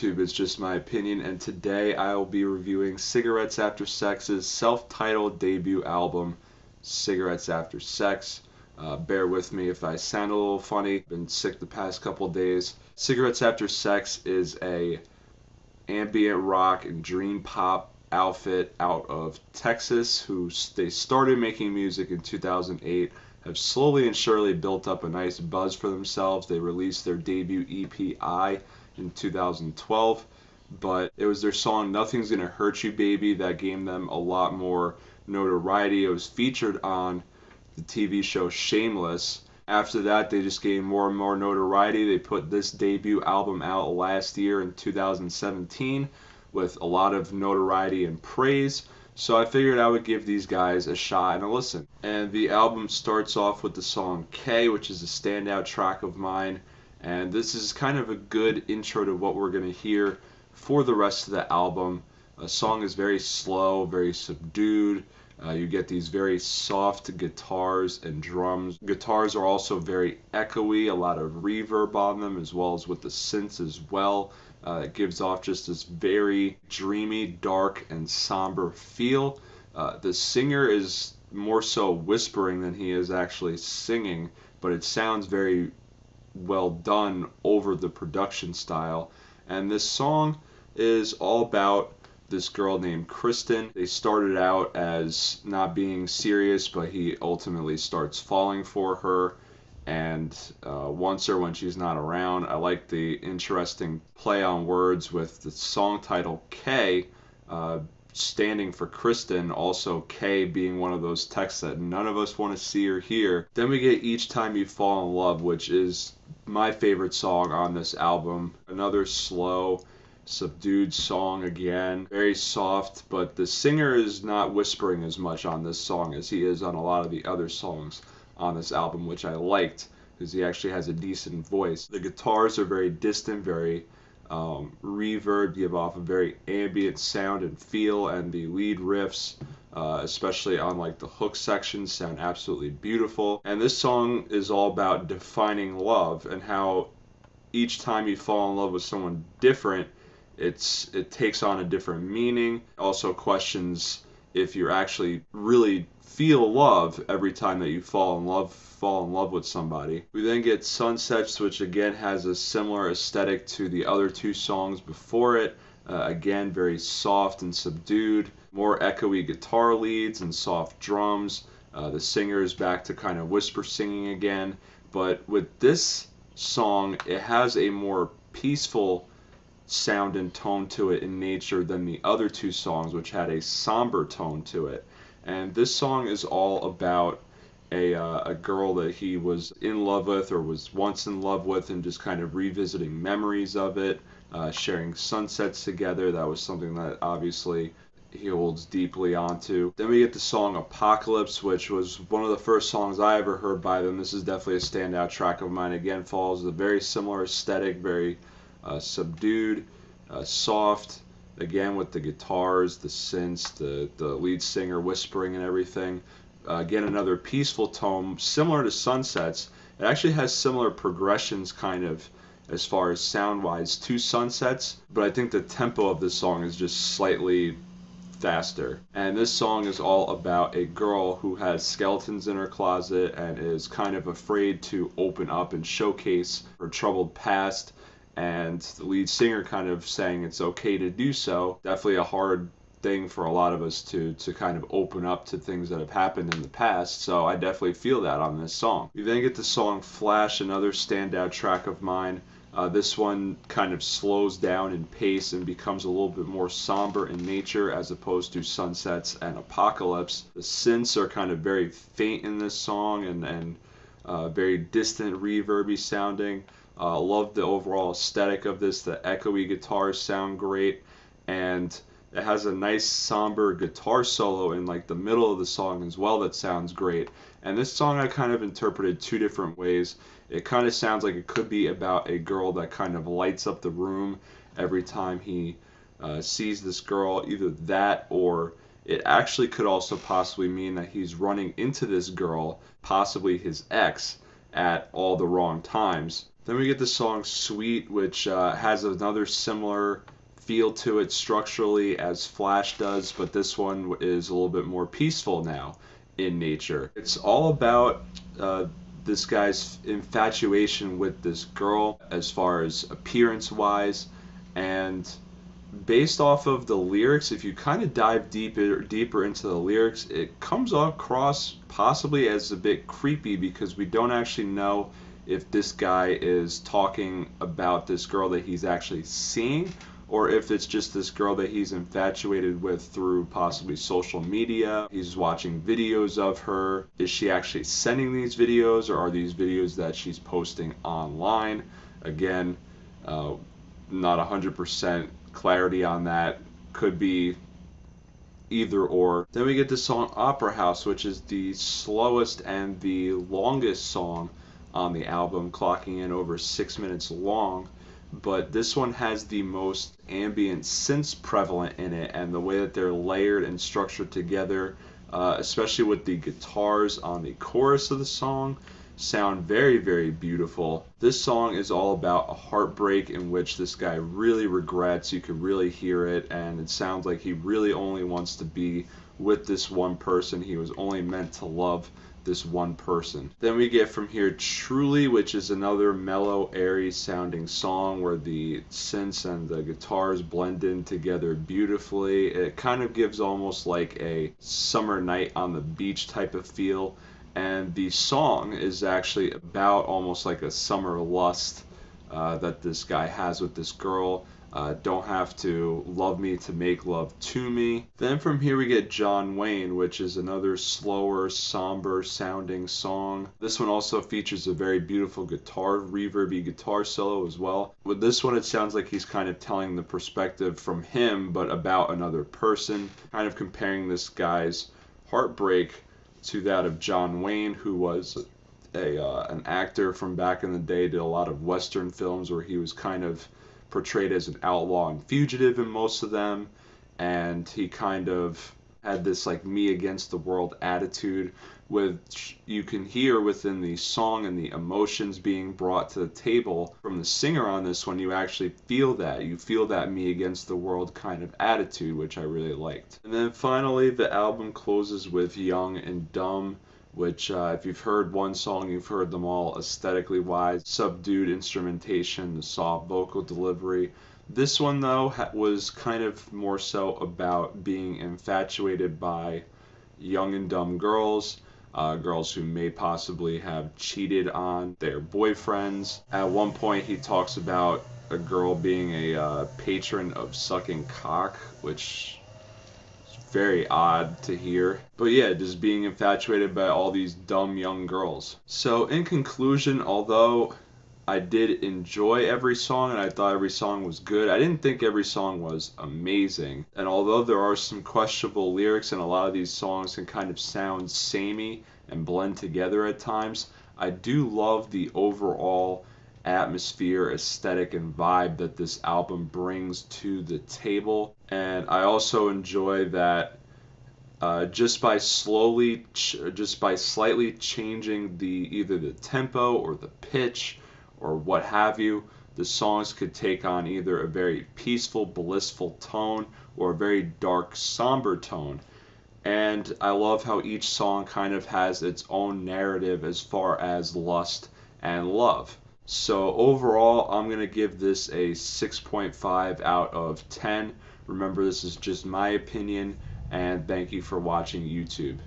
YouTube? It's Just My Opinion, and today I will be reviewing Cigarettes After Sex's self-titled debut album, Cigarettes After Sex. Bear with me if I sound a little funny. Been sick the past couple days. Cigarettes After Sex is a ambient rock and dream pop outfit out of Texas they started making music in 2008, have slowly and surely built up a nice buzz for themselves. They released their debut EP in 2012, but it was their song Nothing's Gonna Hurt You Baby that gave them a lot more notoriety. It was featured on the TV show Shameless. After that, they just gained more and more notoriety. They put this debut album out last year in 2017 with a lot of notoriety and praise. So I figured I would give these guys a shot and a listen. And the album starts off with the song K, which is a standout track of mine. And this is kind of a good intro to what we're going to hear for the rest of the album. The song is very slow, very subdued. You get these very soft guitars and drums. Guitars are also very echoey, a lot of reverb on them, as well as with the synths as well. It gives off just this very dreamy, dark, and somber feel. The singer is more so whispering than he is actually singing, but it sounds very well done over the production style. And this song is all about this girl named Kristen. They started out as not being serious, but he ultimately starts falling for her and wants her when she's not around. I like the interesting play on words with the song title K standing for Kristen, also K being one of those texts that none of us want to see or hear. Then we get Each Time You Fall in Love, which is my favorite song on this album. Another slow, subdued song again, very soft, but the singer is not whispering as much on this song as he is on a lot of the other songs on this album, which I liked because he actually has a decent voice. The guitars are very distant, very reverb, give off a very ambient sound and feel, and the lead riffs, especially on like the hook sections, sound absolutely beautiful. And this song is all about defining love and how each time you fall in love with someone different, it takes on a different meaning. Also questions if you actually really feel love every time that you fall in love with somebody. We then get Sunsets, which again has a similar aesthetic to the other two songs before it. Again, very soft and subdued, more echoey guitar leads and soft drums. The singer is back to kind of whisper singing again, but with this song, it has a more peaceful sound and tone to it in nature than the other two songs, which had a somber tone to it. And this song is all about a girl that he was in love with or was once in love with, and just kind of revisiting memories of it, sharing sunsets together. That was something that obviously he holds deeply onto. Then we get the song Apocalypse, which was one of the first songs I ever heard by them. This is definitely a standout track of mine. Again, follows a very similar aesthetic, very subdued, soft, again with the guitars, the synths, the lead singer whispering and everything. Again, another peaceful tone, similar to Sunsets. It actually has similar progressions kind of as far as sound-wise to Sunsets, but I think the tempo of this song is just slightly faster. And this song is all about a girl who has skeletons in her closet and is kind of afraid to open up and showcase her troubled past, and the lead singer kind of saying it's okay to do so. Definitely a hard thing for a lot of us to kind of open up to things that have happened in the past, so I definitely feel that on this song. You then get the song Flash, another standout track of mine. This one kind of slows down in pace and becomes a little bit more somber in nature as opposed to Sunsets and Apocalypse. The synths are kind of very faint in this song and very distant, reverby sounding. Love the overall aesthetic of this. The echoey guitars sound great, and it has a nice somber guitar solo in like the middle of the song as well that sounds great. And this song I kind of interpreted two different ways. It kind of sounds like it could be about a girl that kind of lights up the room every time he sees this girl. Either that, or it actually could also possibly mean that he's running into this girl, possibly his ex, at all the wrong times. Then we get the song Sweet, which has another similar feel to it structurally as Flash does, but this one is a little bit more peaceful now in nature. It's all about this guy's infatuation with this girl as far as appearance wise, and based off of the lyrics, if you kind of dive deeper into the lyrics, it comes across possibly as a bit creepy because we don't actually know if this guy is talking about this girl that he's actually seeing, or if it's just this girl that he's infatuated with through possibly social media. He's watching videos of her. Is she actually sending these videos, or are these videos that she's posting online? Again, not 100% clarity on that. Could be either or. Then we get the song Opera House, which is the slowest and the longest song on the album, clocking in over 6 minutes long. But this one has the most ambient synths prevalent in it, and the way that they're layered and structured together, especially with the guitars on the chorus of the song, sound very, very beautiful. This song is all about a heartbreak in which this guy really regrets. You can really hear it, and it sounds like he really only wants to be with this one person. He was only meant to love this one person. Then we get from here Truly, which is another mellow, airy sounding song where the synths and the guitars blend in together beautifully. It kind of gives almost like a summer night on the beach type of feel. And the song is actually about almost like a summer lust that this guy has with this girl. Don't have to love me to make love to me. Then from here we get John Wayne, which is another slower, somber sounding song. This one also features a very beautiful guitar, reverby guitar solo as well. With this one, it sounds like he's kind of telling the perspective from him, but about another person, kind of comparing this guy's heartbreak to that of John Wayne, who was an actor from back in the day, did a lot of Western films where he was kind of portrayed as an outlaw and fugitive in most of them, and he kind of had this like me against the world attitude, which you can hear within the song and the emotions being brought to the table from the singer on this one. You actually feel that. You feel that me against the world kind of attitude, which I really liked. And then finally, the album closes with Young and Dumb, which if you've heard one song, you've heard them all aesthetically wise. Subdued instrumentation, the soft vocal delivery. This one, though, was kind of more so about being infatuated by young and dumb girls, girls who may possibly have cheated on their boyfriends. At one point, he talks about a girl being a patron of sucking cock, which very odd to hear. But yeah, just being infatuated by all these dumb young girls. So in conclusion, although I did enjoy every song and I thought every song was good, I didn't think every song was amazing. And although there are some questionable lyrics and a lot of these songs can kind of sound samey and blend together at times, I do love the overall atmosphere, aesthetic, and vibe that this album brings to the table. And I also enjoy that just by slightly changing either the tempo or the pitch or what have you, the songs could take on either a very peaceful, blissful tone or a very dark, somber tone. And I love how each song kind of has its own narrative as far as lust and love. So overall, I'm going to give this a 6.5 out of 10. Remember, this is just my opinion, and thank you for watching YouTube.